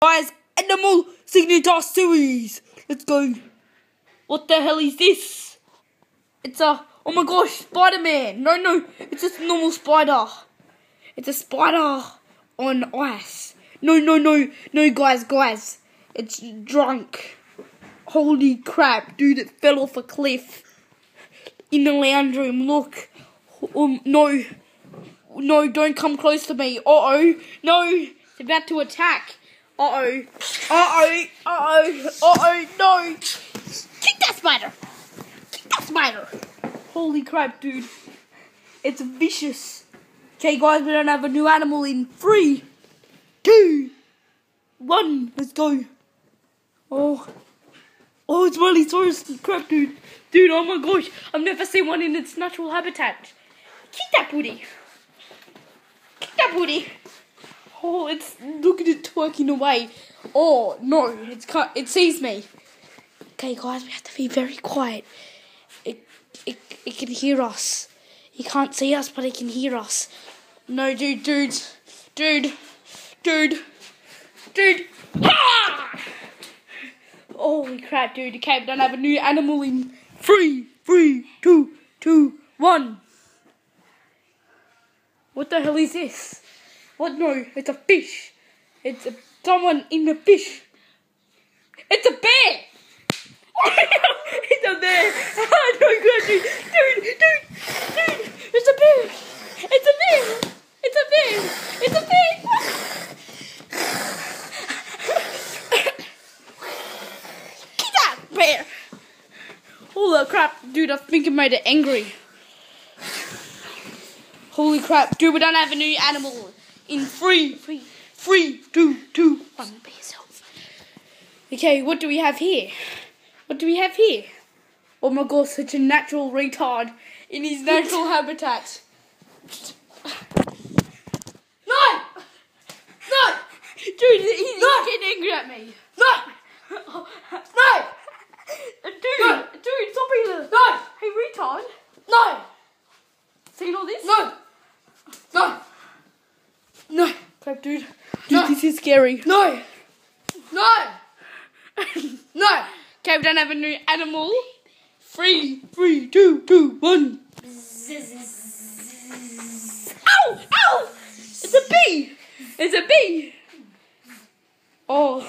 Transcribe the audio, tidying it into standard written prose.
Guys, Animal Signature Series. Let's go. What the hell is this? It's a, oh my gosh, Spider-Man. No, it's just a normal spider. It's a spider on ice. No, guys. It's drunk. Holy crap, dude, it fell off a cliff. In the lounge room, look. No, don't come close to me. Uh-oh, no, it's about to attack. Uh-oh, no. Kick that spider. Holy crap, dude. It's vicious. Okay, guys, we don't have a new animal in 3, 2, 1. Let's go. Oh, it's Miley-saurus. Crap, dude. Dude, oh my gosh. I've never seen one in its natural habitat. Kick that booty. Oh, look at it twerking away. Oh, no, it sees me. Okay, guys, we have to be very quiet. It can hear us. He can't see us, but it can hear us. No, dude. Ah! Holy crap, dude. Okay, we don't have a new animal in 3, 2, 1. What the hell is this? What? No, it's a fish. It's someone in the fish. It's a bear. It's a bear. Oh no, God, dude. It's a bear. Get that bear. Holy crap, dude, I think it made it angry. Holy crap, dude, we don't have a new animal in 3, 2, 1. Be yourself. Okay, what do we have here? Oh my gosh, such a natural retard in his natural habitat. No! Dude, he's getting angry at me. No! Dude, stop being a... No! Hey, retard. No! Seen all this? No! Crap, dude. This is scary. No! Okay, we don't have a new animal. 3, 2, 1. Ow! It's a bee! Oh,